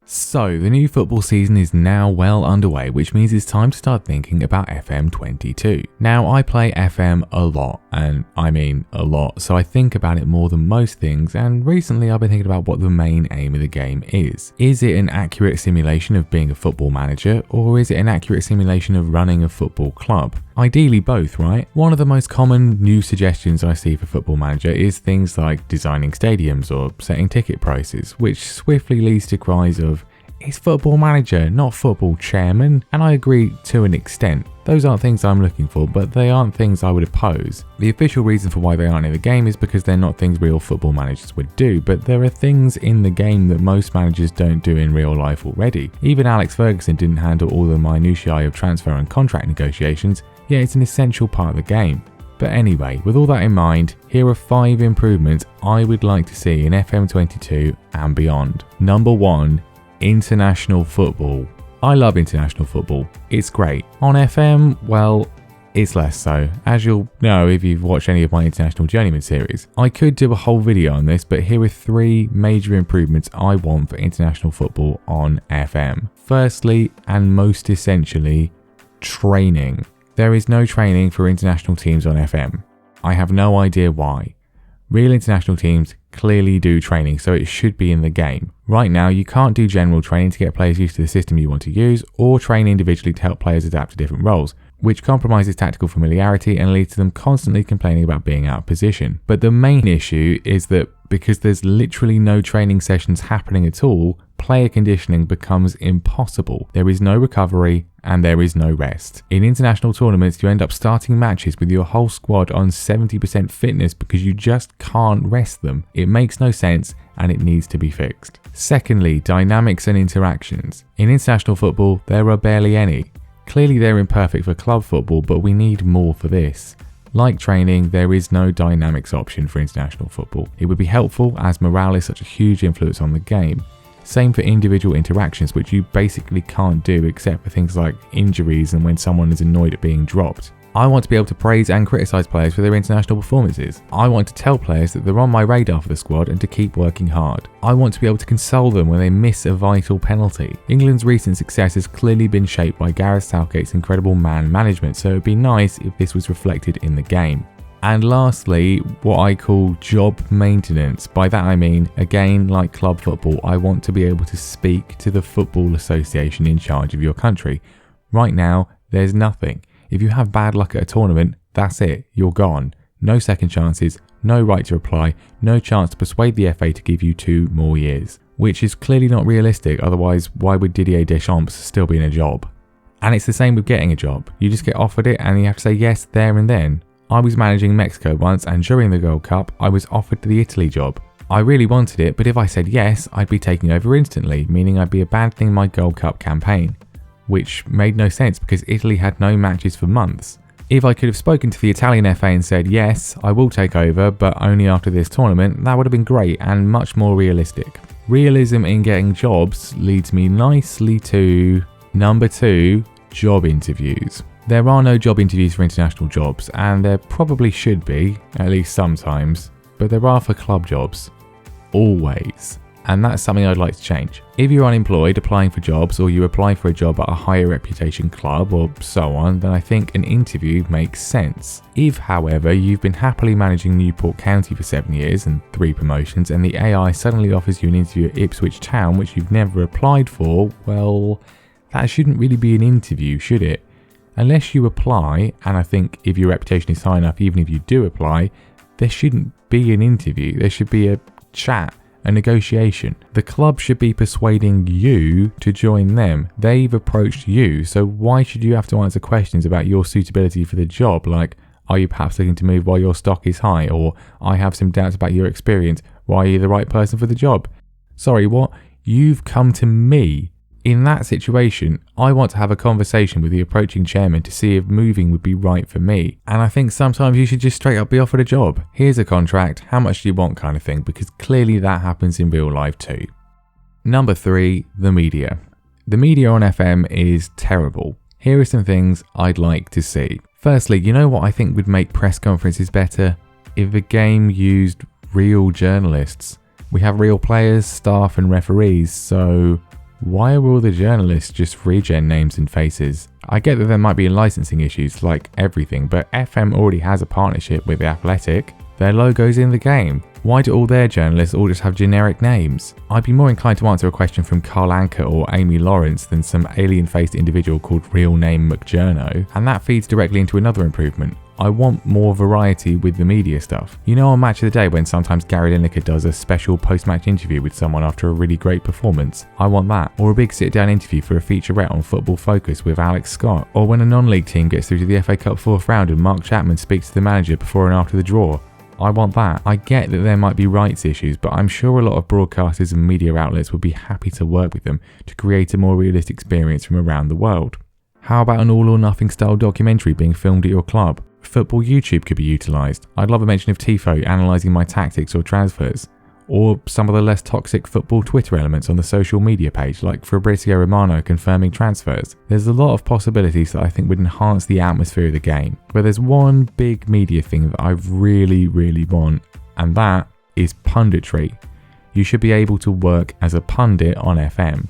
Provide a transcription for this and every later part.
So, the new football season is now well underway, which means it's time to start thinking about FM22. Now, I play FM a lot, and I mean a lot, so I think about it more than most things, and recently I've been thinking about what the main aim of the game is. Is it an accurate simulation of being a football manager, or is it an accurate simulation of running a football club? Ideally both, right? One of the most common new suggestions I see for Football Manager is things like designing stadiums or setting ticket prices, which swiftly leads to cries of, "It's Football Manager, not Football Chairman," and I agree to an extent. Those aren't things I'm looking for, but they aren't things I would oppose. The official reason for why they aren't in the game is because they're not things real football managers would do, but there are things in the game that most managers don't do in real life already. Even Alex Ferguson didn't handle all the minutiae of transfer and contract negotiations, yet it's an essential part of the game. But anyway, with all that in mind, here are 5 improvements I would like to see in FM22 and beyond. Number 1. International football. I love international football. It's great. On FM, well, it's less so, as you'll know if you've watched any of my International Journeyman series. I could do a whole video on this, but here are 3 major improvements I want for international football on FM. Firstly, and most essentially, training. There is no training for international teams on FM. I have no idea why. Real international teams clearly do training, so it should be in the game. Right now, you can't do general training to get players used to the system you want to use, or train individually to help players adapt to different roles, which compromises tactical familiarity and leads to them constantly complaining about being out of position. But the main issue is that because there's literally no training sessions happening at all, player conditioning becomes impossible. There is no recovery and there is no rest. In international tournaments, you end up starting matches with your whole squad on 70% fitness because you just can't rest them. It makes no sense and it needs to be fixed. Secondly, dynamics and interactions. In international football, there are barely any. Clearly they're imperfect for club football, but we need more for this. Like training, there is no dynamics option for international football. It would be helpful as morale is such a huge influence on the game. Same for individual interactions, which you basically can't do except for things like injuries and when someone is annoyed at being dropped. I want to be able to praise and criticise players for their international performances. I want to tell players that they're on my radar for the squad and to keep working hard. I want to be able to console them when they miss a vital penalty. England's recent success has clearly been shaped by Gareth Southgate's incredible man management, so it'd be nice if this was reflected in the game. And lastly, what I call job maintenance. By that I mean, again, like club football, I want to be able to speak to the football association in charge of your country. Right now, there's nothing. If you have bad luck at a tournament, that's it, you're gone. No second chances, no right to reply, no chance to persuade the FA to give you 2 more years. Which is clearly not realistic, otherwise why would Didier Deschamps still be in a job? And it's the same with getting a job. You just get offered it and you have to say yes there and then. I was managing Mexico once and during the World Cup, I was offered the Italy job. I really wanted it, but if I said yes, I'd be taking over instantly, meaning I'd be abandoning my Gold Cup campaign. Which made no sense because Italy had no matches for months. If I could have spoken to the Italian FA and said, yes, I will take over, but only after this tournament, that would have been great and much more realistic. Realism in getting jobs leads me nicely to number 2, job interviews. There are no job interviews for international jobs, and there probably should be, at least sometimes, but there are for club jobs. Always. And that's something I'd like to change. If you're unemployed applying for jobs or you apply for a job at a higher reputation club or so on, then I think an interview makes sense. If, however, you've been happily managing Newport County for 7 years and 3 promotions and the AI suddenly offers you an interview at Ipswich Town which you've never applied for, well, that shouldn't really be an interview, should it? Unless you apply, and I think if your reputation is high enough, even if you do apply, there shouldn't be an interview. There should be a chat. A negotiation. The club should be persuading you to join them. They've approached you, so why should you have to answer questions about your suitability for the job, like, are you perhaps looking to move while your stock is high, or I have some doubts about your experience, why are you the right person for the job? Sorry, what? You've come to me. In that situation, I want to have a conversation with the approaching chairman to see if moving would be right for me. And I think sometimes you should just straight up be offered a job. Here's a contract, how much do you want kind of thing, because clearly that happens in real life too. Number 3, the media. The media on FM is terrible. Here are some things I'd like to see. Firstly, you know what I think would make press conferences better? If the game used real journalists. We have real players, staff and referees, so Why are all the journalists just regen names and faces? I get that there might be licensing issues like everything, but FM already has a partnership with The Athletic. Their logo's in the game. Why do all their journalists all just have generic names? I'd be more inclined to answer a question from Carl Anker or Amy Lawrence than some alien-faced individual called Real Name McJourno, and that feeds directly into another improvement. I want more variety with the media stuff. You know on Match of the Day when sometimes Gary Lineker does a special post-match interview with someone after a really great performance? I want that. Or a big sit-down interview for a featurette on Football Focus with Alex Scott. Or when a non-league team gets through to the FA Cup 4th round and Mark Chapman speaks to the manager before and after the draw. I want that. I get that there might be rights issues, but I'm sure a lot of broadcasters and media outlets would be happy to work with them to create a more realistic experience from around the world. How about an all or nothing style documentary being filmed at your club? Football YouTube could be utilised. I'd love a mention of Tifo analysing my tactics or transfers. Or some of the less toxic football Twitter elements on the social media page, like Fabrizio Romano confirming transfers. There's a lot of possibilities that I think would enhance the atmosphere of the game. But there's one big media thing that I really want, and that is punditry. You should be able to work as a pundit on FM.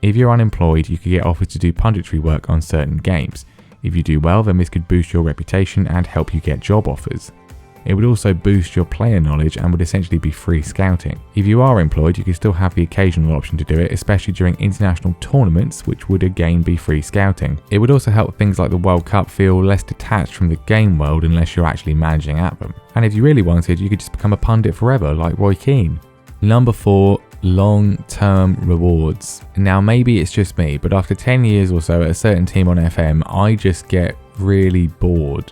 If you're unemployed, you could get offered to do punditry work on certain games. If you do well, then this could boost your reputation and help you get job offers. It would also boost your player knowledge and would essentially be free scouting. If you are employed, you could still have the occasional option to do it, especially during international tournaments, which would again be free scouting. It would also help things like the World Cup feel less detached from the game world unless you're actually managing at them. And if you really wanted, you could just become a pundit forever, like Roy Keane. Number 4. Long-term rewards. Now maybe it's just me, but after 10 years or so at a certain team on FM, I just get really bored.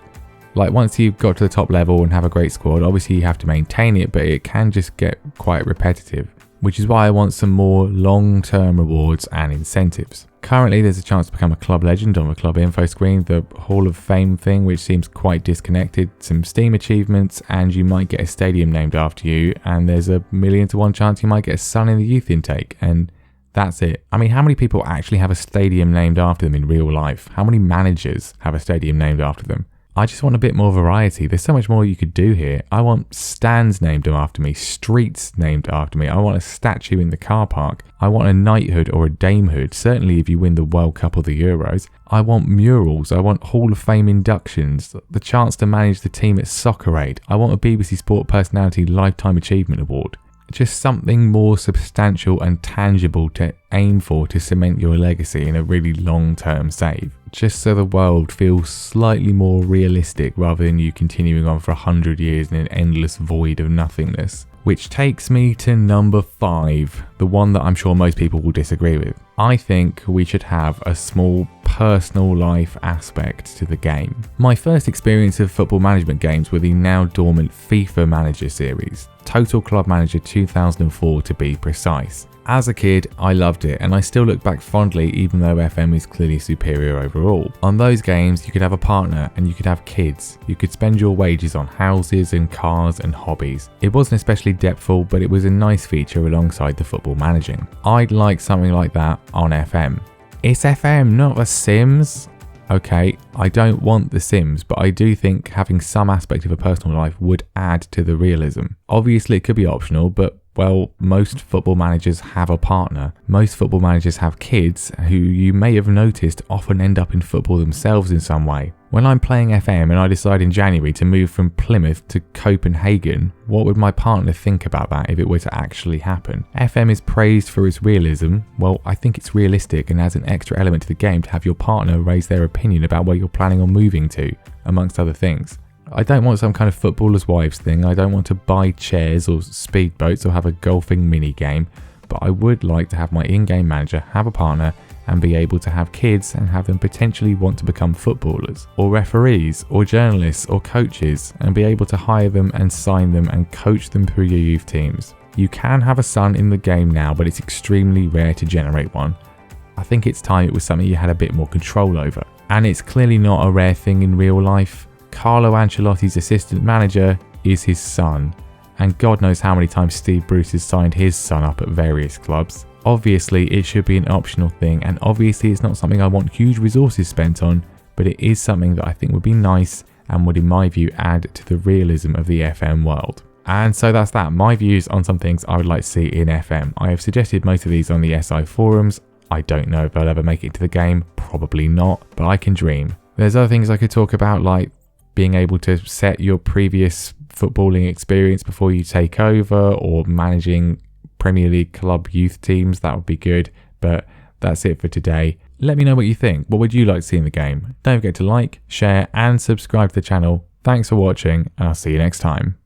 Like once you've got to the top level and have a great squad, obviously you have to maintain it, but it can just get quite repetitive, which is why I want some more long-term rewards and incentives. Currently there's a chance to become a club legend on the club info screen, the Hall of Fame thing, which seems quite disconnected, some Steam achievements, and you might get a stadium named after you, and there's a 1,000,000 to 1 chance you might get a son in the youth intake, and that's it. I mean, how many people actually have a stadium named after them in real life? How many managers have a stadium named after them? I just want a bit more variety. There's so much more you could do here. I want stands named after me, streets named after me. I want a statue in the car park. I want a knighthood or a damehood, certainly if you win the World Cup or the Euros. I want murals. I want Hall of Fame inductions, the chance to manage the team at Soccer Aid. I want a BBC Sport Personality Lifetime Achievement Award. Just something more substantial and tangible to aim for to cement your legacy in a really long-term save. Just so the world feels slightly more realistic rather than you continuing on for 100 years in an endless void of nothingness. Which takes me to number 5, the one that I'm sure most people will disagree with. I think we should have a small personal life aspect to the game. My first experience of football management games were the now dormant Fifa Manager series, Total Club Manager 2004 to be precise. As a kid, I loved it, and I still look back fondly even though FM is clearly superior overall. On those games, you could have a partner and you could have kids. You could spend your wages on houses and cars and hobbies. It wasn't especially depthful, but it was a nice feature alongside the football managing. I'd like something like that on FM. It's FM, not The Sims. Okay, I don't want The Sims, but I do think having some aspect of a personal life would add to the realism. Obviously it could be optional, but well, most football managers have a partner. Most football managers have kids who you may have noticed often end up in football themselves in some way. When I'm playing FM and I decide in January to move from Plymouth to Copenhagen, what would my partner think about that if it were to actually happen? FM is praised for its realism. Well, I think it's realistic and adds an extra element to the game to have your partner raise their opinion about where you're planning on moving to, amongst other things. I don't want some kind of footballers' wives thing. I don't want to buy chairs or speedboats or have a golfing mini game, but I would like to have my in-game manager have a partner and be able to have kids and have them potentially want to become footballers or referees or journalists or coaches and be able to hire them and sign them and coach them through your youth teams. You can have a son in the game now, but it's extremely rare to generate one. I think it's time it was something you had a bit more control over. And it's clearly not a rare thing in real life. Carlo Ancelotti's assistant manager is his son, and God knows how many times Steve Bruce has signed his son up at various clubs. Obviously it should be an optional thing, and obviously it's not something I want huge resources spent on, but it is something that I think would be nice and would in my view add to the realism of the FM world. And so that's that, my views on some things I would like to see in FM. I have suggested most of these on the SI forums. I don't know if they'll ever make it to the game, probably not, but I can dream. There's other things I could talk about, like being able to set your previous footballing experience before you take over, or managing Premier League club youth teams. That would be good, but that's it for today. Let me know what you think. What would you like to see in the game? Don't forget to like, share and subscribe to the channel. Thanks for watching, and I'll see you next time.